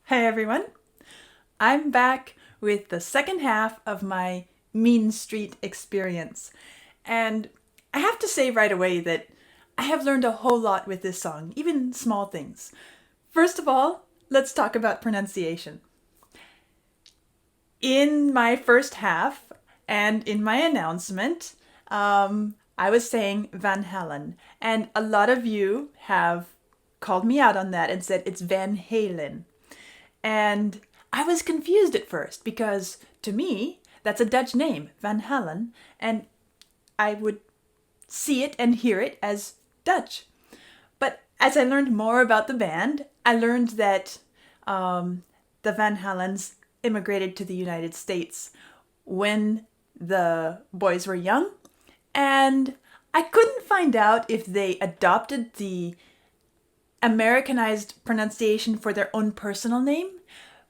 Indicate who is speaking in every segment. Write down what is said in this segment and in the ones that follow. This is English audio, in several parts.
Speaker 1: Hey everyone, I'm back with the second half of my Mean Street experience. And I have to say right away that I have learned a whole lot with this song, even small things. First of all, let's talk about pronunciation. In my first half and in my announcement, I was saying Van Halen, and a lot of you have called me out on that and said it's Van Halen. And I was confused at first because to me, that's a Dutch name, Van Halen, and I would see it and hear it as Dutch. But as I learned more about the band, I learned that the Van Halens immigrated to the United States when the boys were young, and I couldn't find out if they adopted the Americanized pronunciation for their own personal name,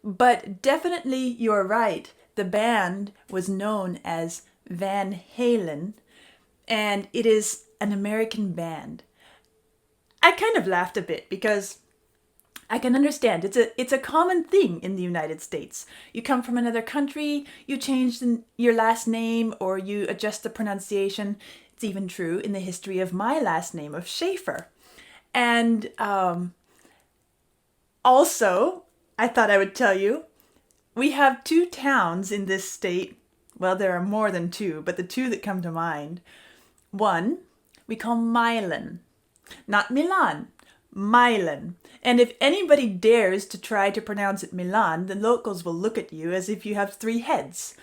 Speaker 1: but definitely you're right. The band was known as Van Halen, and it is an American band. I kind of laughed a bit because I can understand it's a common thing in the United States. You come from another country, you change your last name or you adjust the pronunciation. It's even true in the history of my last name of Schaefer. And also, I thought I would tell you, we have two towns in this state. Well, there are more than two, but the two that come to mind. One, we call Milan. Not Milan, Milan. And if anybody dares to try to pronounce it Milan, the locals will look at you as if you have three heads.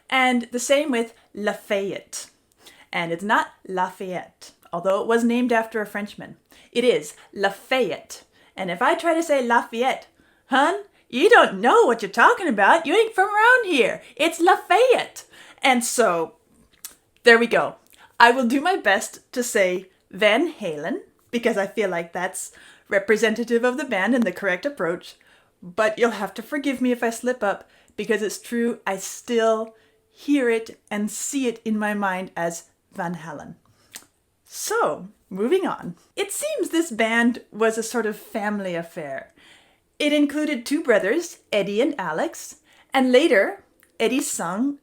Speaker 1: And the same with Lafayette. And it's not Lafayette, although it was named after a Frenchman. It is Lafayette. And if I try to say Lafayette, hun, you don't know what you're talking about. You ain't from around here. It's Lafayette. And so, there we go. I will do my best to say Van Halen, because I feel like that's representative of the band and the correct approach. But you'll have to forgive me if I slip up, because it's true, I still hear it and see it in my mind as Van Halen. So, moving on. It seems this band was a sort of family affair. It included two brothers, Eddie and Alex, and later, Eddie's son,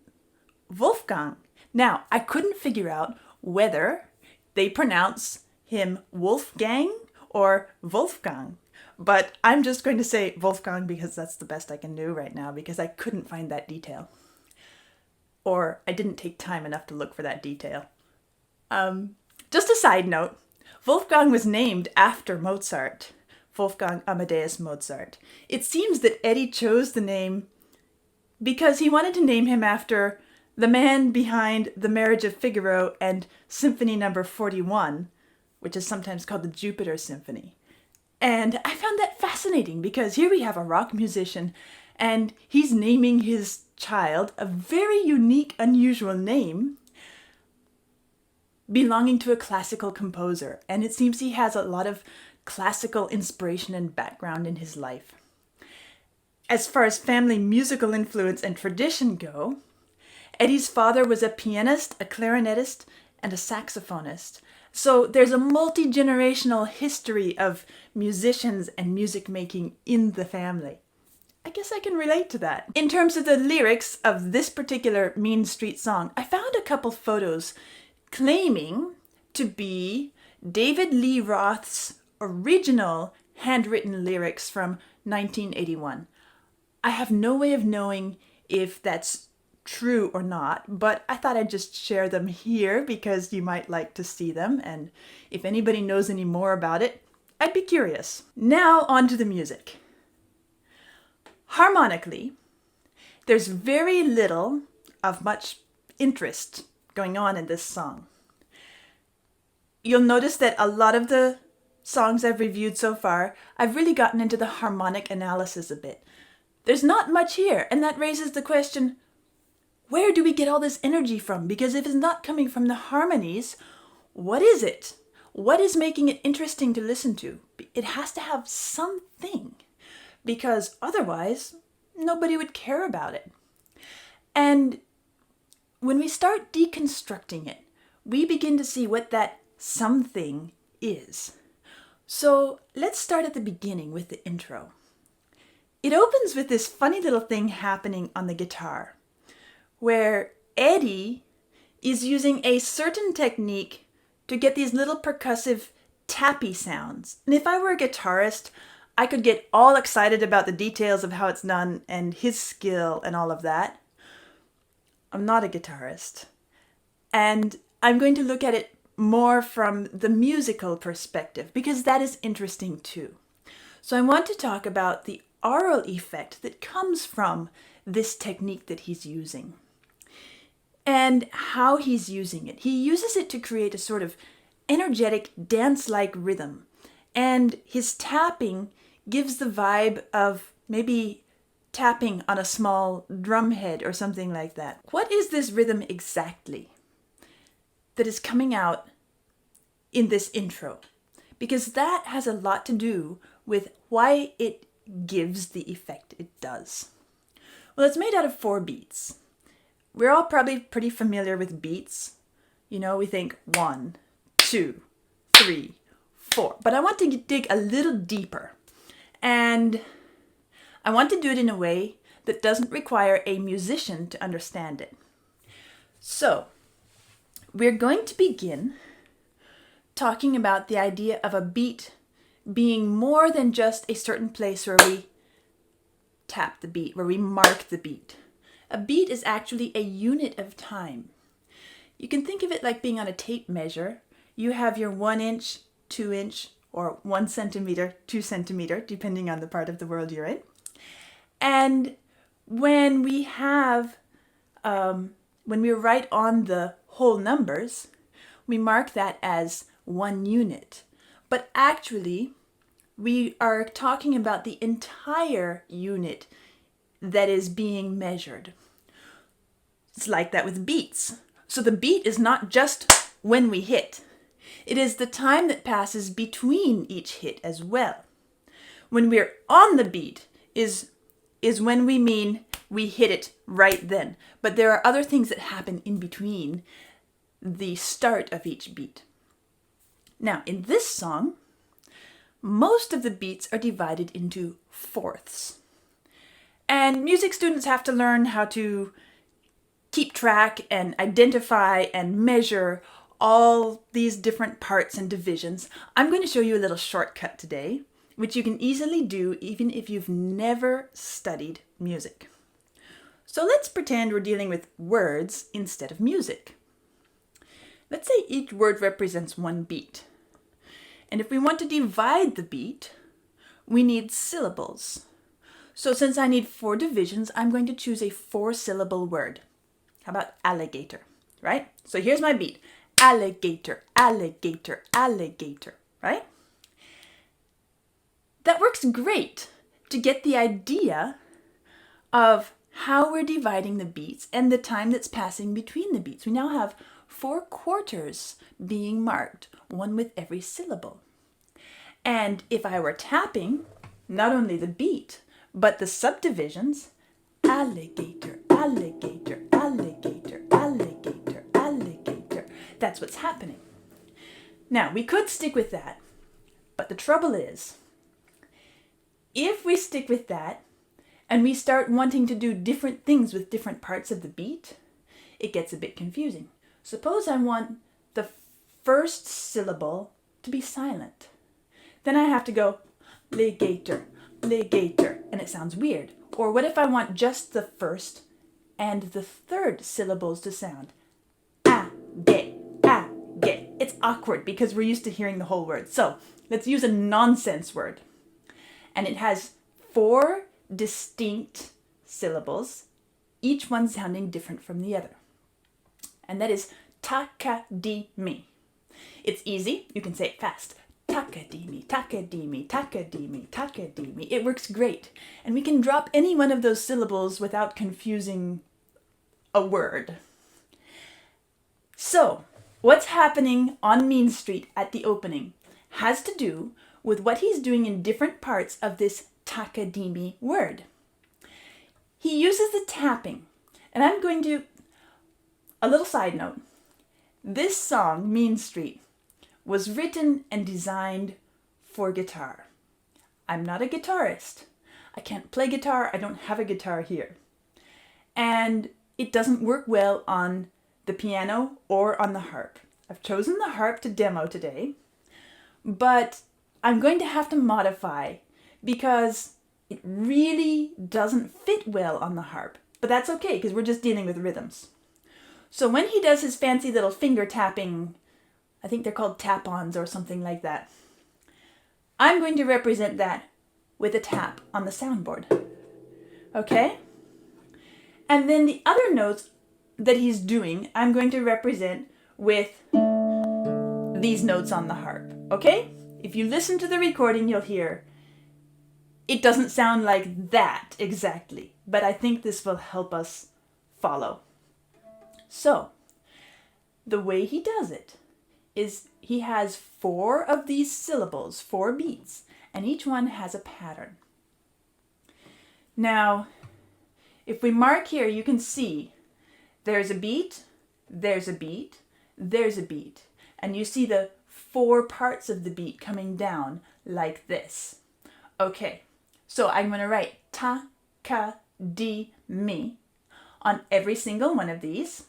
Speaker 1: Wolfgang. Now, I couldn't figure out whether they pronounce him Wolfgang or Wolfgang, but I'm just going to say Wolfgang because that's the best I can do right now because I couldn't find that detail. Or I didn't take time enough to look for that detail. Just a side note, Wolfgang was named after Mozart, Wolfgang Amadeus Mozart. It seems that Eddie chose the name because he wanted to name him after the man behind The Marriage of Figaro and Symphony No. 41, which is sometimes called the Jupiter Symphony. And I found that fascinating because here we have a rock musician and he's naming his child a very unique, unusual name belonging to a classical composer. And it seems he has a lot of classical inspiration and background in his life. As far as family musical influence and tradition go, Eddie's father was a pianist, a clarinetist, and a saxophonist. So there's a multi-generational history of musicians and music making in the family. I guess I can relate to that. In terms of the lyrics of this particular Mean Street song, I found a couple photos claiming to be David Lee Roth's original handwritten lyrics from 1981. I have no way of knowing if that's true or not, but I thought I'd just share them here because you might like to see them, and if anybody knows any more about it, I'd be curious. Now on to the music. Harmonically, there's very little of much interest going on in this song. You'll notice that a lot of the songs I've reviewed so far, I've really gotten into the harmonic analysis a bit. There's not much here, and that raises the question, where do we get all this energy from? Because if it's not coming from the harmonies, what is it? What is making it interesting to listen to? It has to have something, because otherwise, nobody would care about it. And when we start deconstructing it, we begin to see what that something is. So let's start at the beginning with the intro. It opens with this funny little thing happening on the guitar, where Eddie is using a certain technique to get these little percussive tappy sounds. And if I were a guitarist, I could get all excited about the details of how it's done and his skill and all of that. I'm not a guitarist. And I'm going to look at it more from the musical perspective because that is interesting too. So I want to talk about the aural effect that comes from this technique that he's using and how he's using it. He uses it to create a sort of energetic dance-like rhythm, and his tapping gives the vibe of maybe tapping on a small drum head or something like that. What is this rhythm exactly that is coming out in this intro? Because that has a lot to do with why it gives the effect it does. Well, it's made out of 4 beats. We're all probably pretty familiar with beats. You know, we think 1, 2, 3, 4. But I want to dig a little deeper. And I want to do it in a way that doesn't require a musician to understand it. So, we're going to begin talking about the idea of a beat being more than just a certain place where we tap the beat, where we mark the beat. A beat is actually a unit of time. You can think of it like being on a tape measure. You have your 1 inch, 2 inch, or 1 centimeter, 2 centimeter, depending on the part of the world you're in. And when we have, when we write on the whole numbers, we mark that as 1 unit. But actually, we are talking about the entire unit that is being measured. It's like that with beats. So the beat is not just when we hit. It is the time that passes between each hit as well. When we're on the beat is when we mean we hit it right then. But there are other things that happen in between the start of each beat. Now, in this song, most of the beats are divided into fourths. And music students have to learn how to keep track and identify and measure all these different parts and divisions. I'm going to show you a little shortcut today, which you can easily do even if you've never studied music. So let's pretend we're dealing with words instead of music. Let's say each word represents 1 beat. And if we want to divide the beat, we need syllables. So since I need 4 divisions, I'm going to choose a 4-syllable word. How about alligator, right? So here's my beat. Alligator, alligator, alligator, right? That works great to get the idea of how we're dividing the beats and the time that's passing between the beats. We now have 4 quarters being marked, 1 with every syllable. And if I were tapping, not only the beat, but the subdivisions, alligator, alligator, alligator, alligator, alligator, that's what's happening. Now, we could stick with that, but the trouble is, if we stick with that and we start wanting to do different things with different parts of the beat, it gets a bit confusing. Suppose I want the first syllable to be silent. Then I have to go ligator, ligator, and it sounds weird. Or what if I want just the first and the third syllables to sound get. It's awkward because we're used to hearing the whole word. So let's use a nonsense word. And it has 4 distinct syllables, each one sounding different from the other. And that is takadimi. It's easy. You can say it fast. Takadimi, takadimi, takadimi, takadimi. It works great. And we can drop any one of those syllables without confusing a word. So, what's happening on Mean Street at the opening has to do with what he's doing in different parts of this takadimi word. He uses the tapping. And I'm going to, a little side note. This song, Mean Street, was written and designed for guitar. I'm not a guitarist. I can't play guitar. I don't have a guitar here. And it doesn't work well on the piano or on the harp. I've chosen the harp to demo today, but I'm going to have to modify because it really doesn't fit well on the harp. But that's okay because we're just dealing with rhythms. So when he does his fancy little finger tapping, I think they're called tap-ons or something like that, I'm going to represent that with a tap on the soundboard. Okay? And then the other notes that he's doing, I'm going to represent with these notes on the harp. Okay? If you listen to the recording, you'll hear it doesn't sound like that exactly, but I think this will help us follow. So, the way he does it is he has 4 of these syllables, 4 beats, and each one has a pattern. Now, if we mark here, you can see there's a beat, there's a beat, there's a beat, and you see the 4 parts of the beat coming down like this. Okay, so I'm going to write ta, ka, di, mi on every single one of these.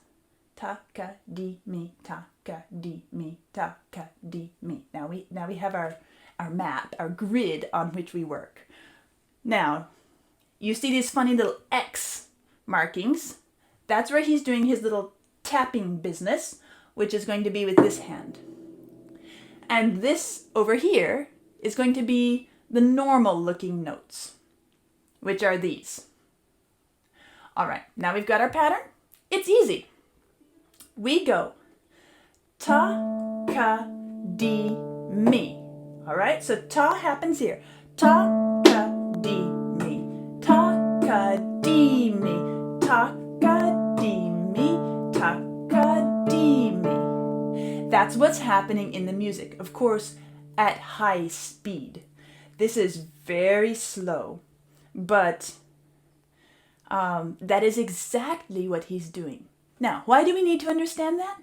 Speaker 1: Ta, ka, di, mi, ta, ka, di, mi, ta, ka, di, mi. Now we have our map, our grid on which we work. Now, you see these funny little X markings. That's where he's doing his little tapping business, which is going to be with this hand. And this over here is going to be the normal looking notes, which are these. All right, now we've got our pattern. It's easy. We go ta, ka, di, mi. All right, so ta happens here. Ta, ka, di, mi. Ta, ka, di, mi. Ta, ka, di, mi. Ta, ka, di, mi. That's what's happening in the music, of course, at high speed. This is very slow, but that is exactly what he's doing. Now, why do we need to understand that?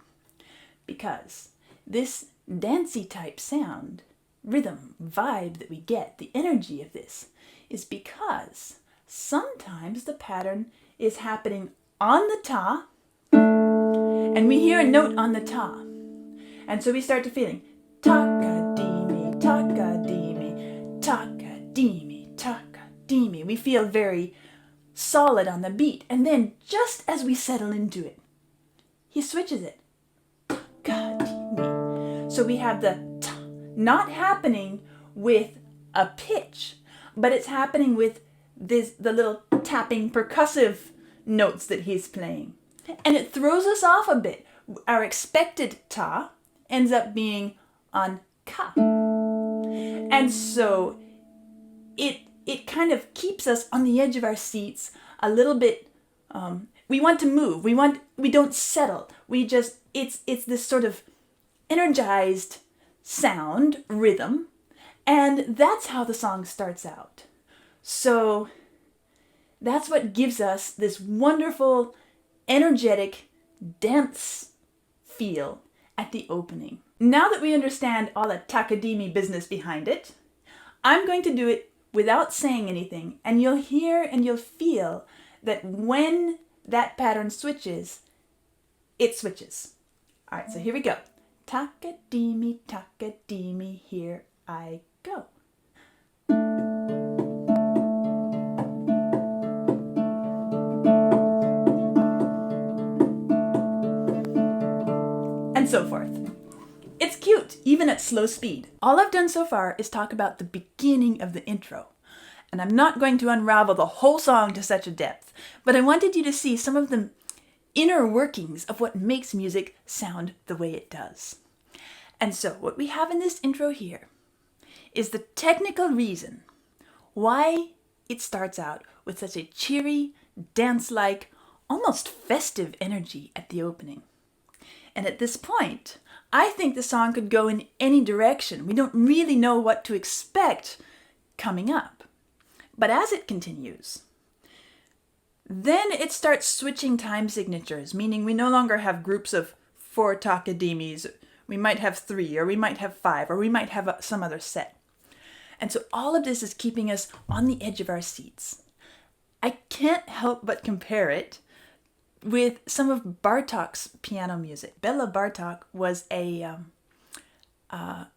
Speaker 1: Because this dancey type sound, rhythm, vibe that we get, the energy of this, is because sometimes the pattern is happening on the ta, and we hear a note on the ta. And so we start to feeling ta-ka-dee-me, ta-ka-dee-me, ta-ka-dee-me, ta-ka-dee-me. We feel very solid on the beat. And then just as we settle into it, he switches it. Ta-ka-dee-me. So we have the ta not happening with a pitch, but it's happening with the little tapping percussive notes that he's playing. And it throws us off a bit. Our expected ta ends up being on ka. And so it kind of keeps us on the edge of our seats a little bit. We want to move. We don't settle. It's this sort of energized sound, rhythm, and that's how the song starts out. So that's what gives us this wonderful, energetic, dense feel at the opening. Now that we understand all the takadimi business behind it, I'm going to do it without saying anything, and you'll hear and you'll feel that when that pattern switches, it switches. All right, so here we go. Takadimi, takadimi, here I go. And so forth. It's cute, even at slow speed. All I've done so far is talk about the beginning of the intro. And I'm not going to unravel the whole song to such a depth, but I wanted you to see some of the inner workings of what makes music sound the way it does. And so what we have in this intro here is the technical reason why it starts out with such a cheery, dance-like, almost festive energy at the opening. And at this point, I think the song could go in any direction. We don't really know what to expect coming up. But as it continues, then it starts switching time signatures, meaning we no longer have groups of 4 takadimis. We might have 3, or we might have 5, or we might have some other set. And so all of this is keeping us on the edge of our seats. I can't help but compare it with some of Bartok's piano music. Bela Bartok was a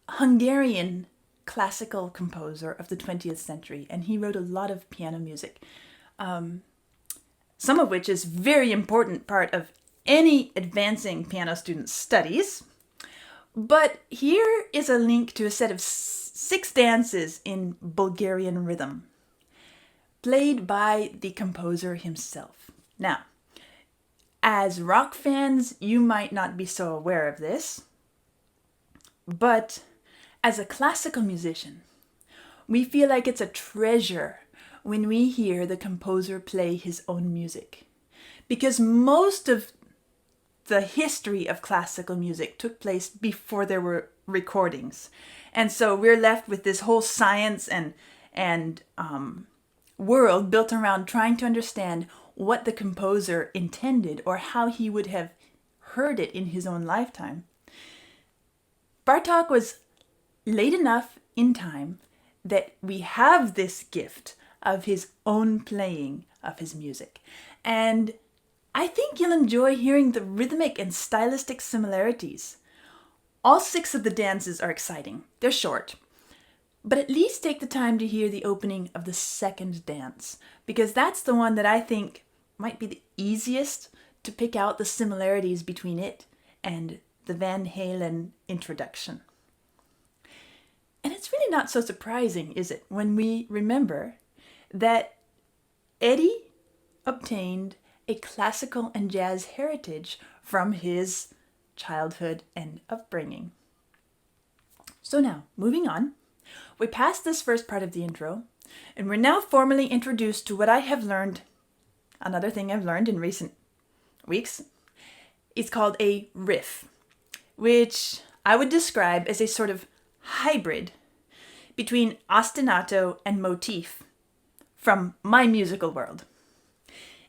Speaker 1: Hungarian classical composer of the 20th century, and he wrote a lot of piano music, some of which is a very important part of any advancing piano student's studies. But here is a link to a set of 6 dances in Bulgarian rhythm, played by the composer himself. Now, as rock fans, you might not be so aware of this, but as a classical musician, we feel like it's a treasure when we hear the composer play his own music, because most of the history of classical music took place before there were recordings. And so we're left with this whole science and world built around trying to understand what the composer intended or how he would have heard it in his own lifetime. Bartok was late enough in time that we have this gift of his own playing of his music. And I think you'll enjoy hearing the rhythmic and stylistic similarities. All 6 of the dances are exciting. They're short. But at least take the time to hear the opening of the second dance, because that's the one that I think might be the easiest to pick out the similarities between it and the Van Halen introduction. And it's really not so surprising, is it, when we remember that Eddie obtained a classical and jazz heritage from his childhood and upbringing. So now, moving on, we passed this first part of the intro, and we're now formally introduced to what I have learned, another thing I've learned in recent weeks. It's called a riff, which I would describe as a sort of hybrid between ostinato and motif from my musical world.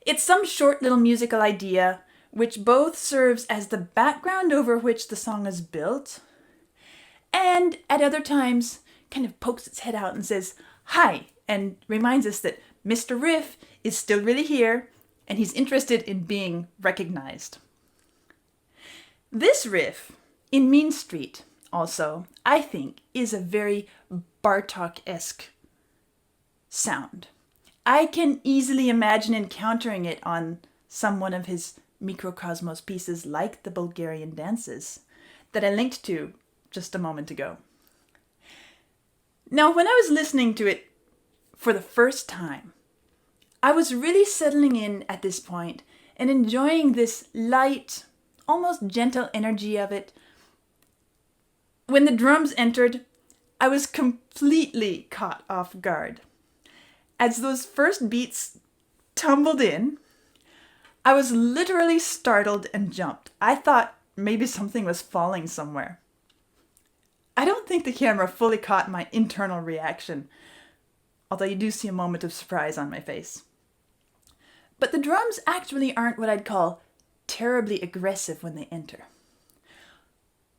Speaker 1: It's some short little musical idea which both serves as the background over which the song is built, and at other times kind of pokes its head out and says, "Hi," and reminds us that Mr. Riff is still really here and he's interested in being recognized. This riff in Mean Street also, I think, is a very Bartok-esque sound. I can easily imagine encountering it on some one of his Mikrokosmos pieces like the Bulgarian Dances that I linked to just a moment ago. Now, when I was listening to it for the first time, I was really settling in at this point and enjoying this light, almost gentle energy of it. When the drums entered, I was completely caught off guard. As those first beats tumbled in, I was literally startled and jumped. I thought maybe something was falling somewhere. I don't think the camera fully caught my internal reaction, although you do see a moment of surprise on my face. But the drums actually aren't what I'd call terribly aggressive when they enter.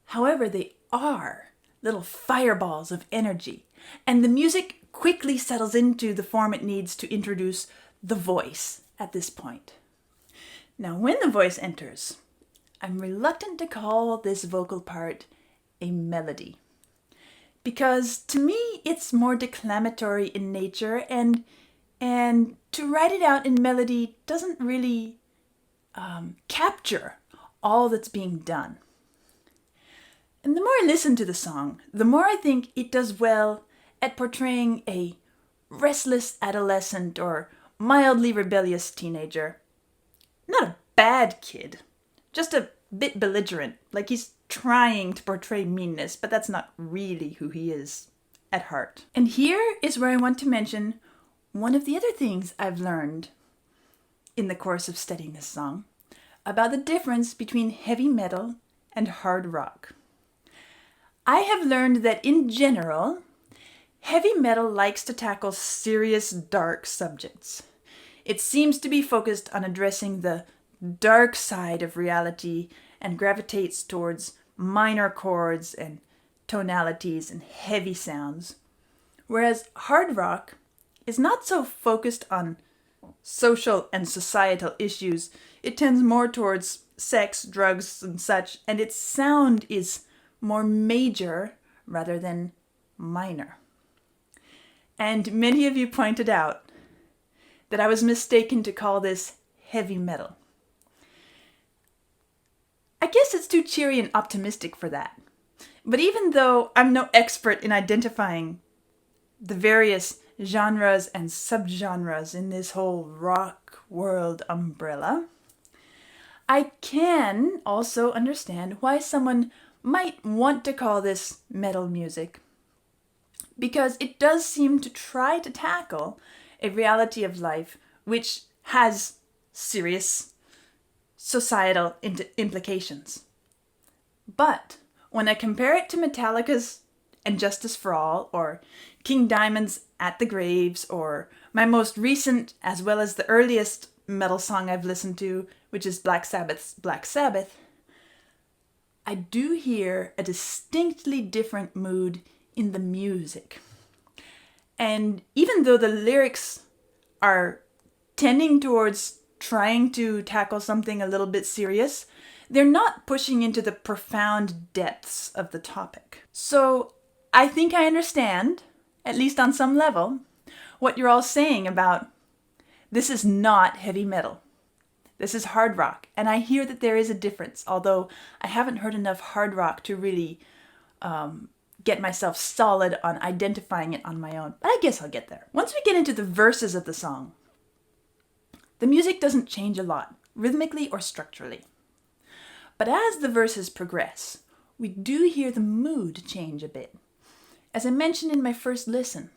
Speaker 1: However, they are little fireballs of energy, and the music quickly settles into the form it needs to introduce the voice at this point. Now, when the voice enters, I'm reluctant to call this vocal part a melody, because to me it's more declamatory in nature, and to write it out in melody doesn't really capture all that's being done. And the more I listen to the song, the more I think it does well at portraying a restless adolescent or mildly rebellious teenager. Not a bad kid, just a bit belligerent, like he's trying to portray meanness, but that's not really who he is at heart. And here is where I want to mention one of the other things I've learned in the course of studying this song about the difference between heavy metal and hard rock. I have learned that in general, heavy metal likes to tackle serious, dark subjects. It seems to be focused on addressing the dark side of reality and gravitates towards minor chords and tonalities and heavy sounds. Whereas hard rock is not so focused on social and societal issues. It tends more towards sex, drugs, and such, and its sound is more major rather than minor. And many of you pointed out that I was mistaken to call this heavy metal. I guess it's too cheery and optimistic for that. But even though I'm no expert in identifying the various genres and subgenres in this whole rock world umbrella, I can also understand why someone might want to call this metal music, because it does seem to try to tackle a reality of life which has serious societal implications. But when I compare it to Metallica's And Justice for All, or King Diamond's At the Graves, or my most recent as well as the earliest metal song I've listened to, which is Black Sabbath's Black Sabbath, I do hear a distinctly different mood in the music. And even though the lyrics are tending towards trying to tackle something a little bit serious, they're not pushing into the profound depths of the topic. So I think I understand, at least on some level, what you're all saying about this is not heavy metal. This is hard rock. And I hear that there is a difference, although I haven't heard enough hard rock to really get myself solid on identifying it on my own. But I guess I'll get there. Once we get into the verses of the song, the music doesn't change a lot, rhythmically or structurally. But as the verses progress, we do hear the mood change a bit. As I mentioned in my first listen,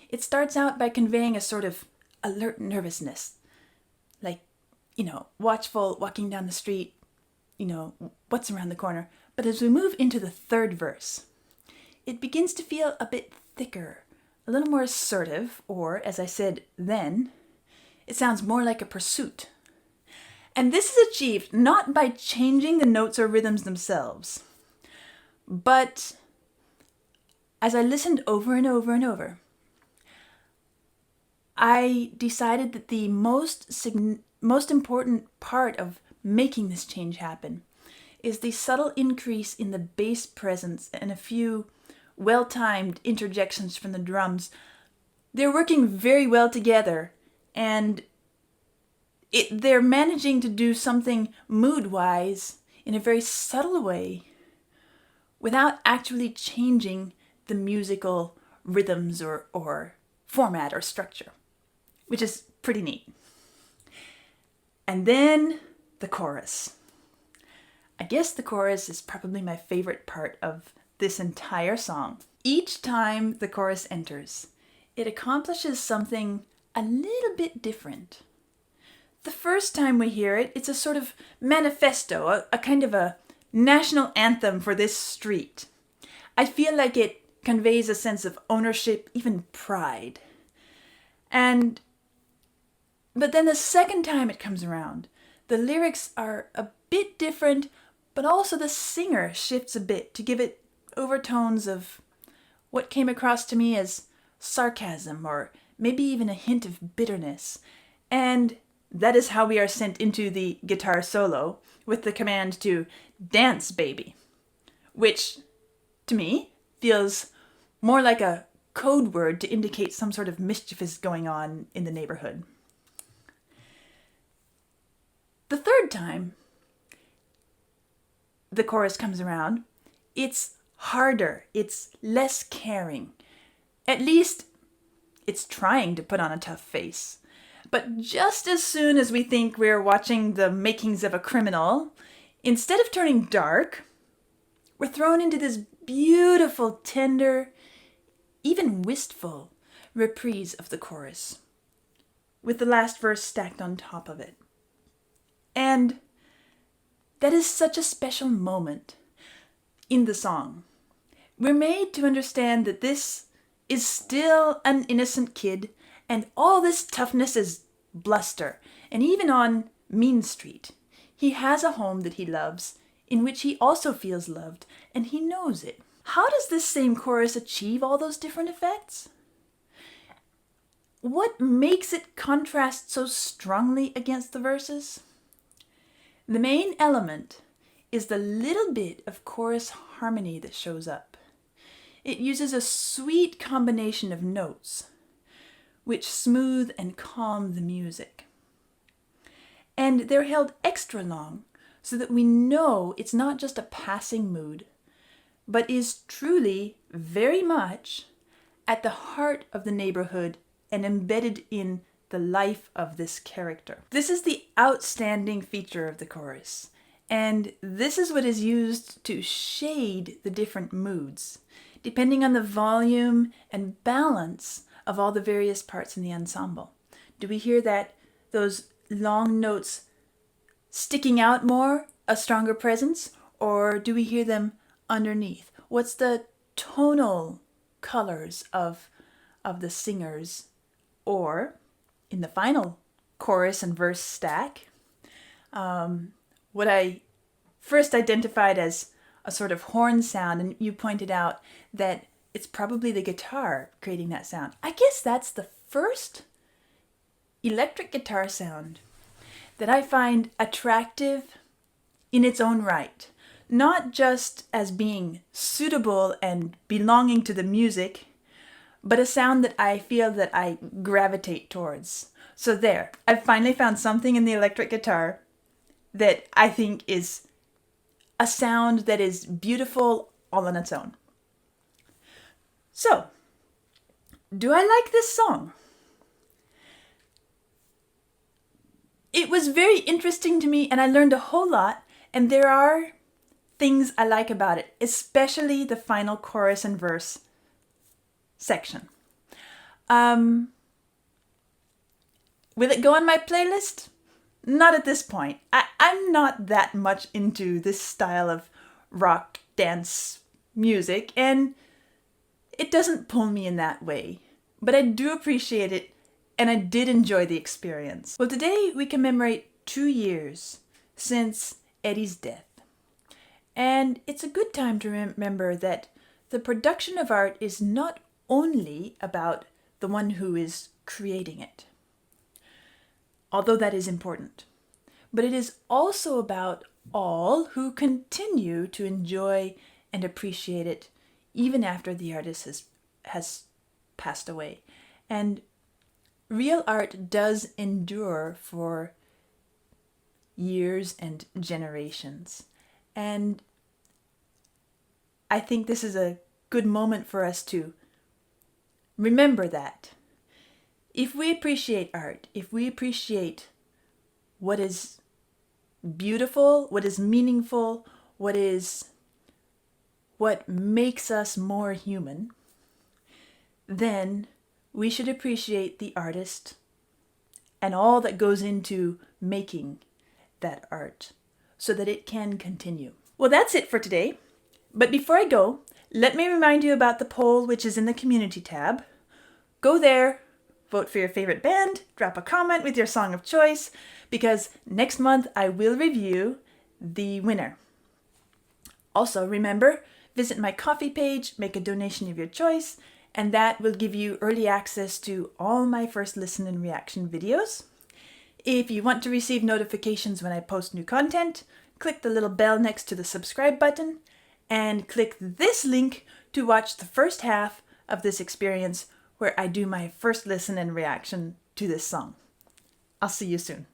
Speaker 1: it starts out by conveying a sort of alert nervousness, like, watchful, walking down the street, what's around the corner. But as we move into the third verse, it begins to feel a bit thicker, a little more assertive, or, as I said then, it sounds more like a pursuit. And this is achieved not by changing the notes or rhythms themselves, but as I listened over and over and over, I decided that the most important part of making this change happen is the subtle increase in the bass presence and a few well-timed interjections from the drums. They're working very well together, and they're managing to do something mood-wise in a very subtle way without actually changing the musical rhythms or format or structure, which is pretty neat. And then the chorus. I guess the chorus is probably my favorite part of this entire song. Each time the chorus enters, it accomplishes something a little bit different. The first time we hear it, it's a sort of manifesto, a kind of a national anthem for this street. I feel like it conveys a sense of ownership, even pride. But then the second time it comes around, the lyrics are a bit different, but also the singer shifts a bit to give it overtones of what came across to me as sarcasm, or maybe even a hint of bitterness. And that is how we are sent into the guitar solo with the command to dance, baby, which to me feels more like a code word to indicate some sort of mischief is going on in the neighborhood. The third time the chorus comes around, it's harder, it's less caring. At least it's trying to put on a tough face. But just as soon as we think we're watching the makings of a criminal, instead of turning dark, we're thrown into this beautiful, tender, even wistful reprise of the chorus, with the last verse stacked on top of it. And that is such a special moment in the song. We're made to understand that this is still an innocent kid, and all this toughness is bluster. And even on Mean Street, he has a home that he loves, in which he also feels loved, and he knows it. How does this same chorus achieve all those different effects? what makes it contrast so strongly against the verses? The main element is the little bit of chorus harmony that shows up. It uses a sweet combination of notes, which smooth and calm the music. And they're held extra long so that we know it's not just a passing mood, but is truly very much at the heart of the neighborhood and embedded in the life of this character. This is the outstanding feature of the chorus, and this is what is used to shade the different moods, depending on the volume and balance of all the various parts in the ensemble. Do we hear those long notes sticking out more, a stronger presence, or do we hear them underneath? What's the tonal colors of the singers? Or in the final chorus and verse stack, what I first identified as a sort of horn sound, and you pointed out that it's probably the guitar creating that sound. I guess that's the first electric guitar sound that I find attractive in its own right, not just as being suitable and belonging to the music, but a sound that I feel that I gravitate towards. So there, I've finally found something in the electric guitar that I think is a sound that is beautiful all on its own. So, do I like this song? It was very interesting to me and I learned a whole lot, and there are things I like about it, especially the final chorus and verse section. Will it go on my playlist? Not at this point. I'm not that much into this style of rock dance music, and it doesn't pull me in that way. But I do appreciate it, and I did enjoy the experience. Well, today we commemorate 2 years since Eddie's death. And it's a good time to remember that the production of art is not only about the one who is creating it, although that is important, but it is also about all who continue to enjoy and appreciate it even after the artist has passed away. And real art does endure for years and generations. And I think this is a good moment for us to remember that. If we appreciate art, if we appreciate what is beautiful, what is meaningful, what makes us more human, then we should appreciate the artist and all that goes into making that art so that it can continue. Well, that's it for today. But before I go, let me remind you about the poll, which is in the community tab. Go there, vote for your favorite band, drop a comment with your song of choice, because next month I will review the winner. Also, remember, visit my Ko-fi page, make a donation of your choice, and that will give you early access to all my first listen and reaction videos. If you want to receive notifications when I post new content, click the little bell next to the subscribe button, and click this link to watch the first half of this experience where I do my first listen and reaction to this song. I'll see you soon.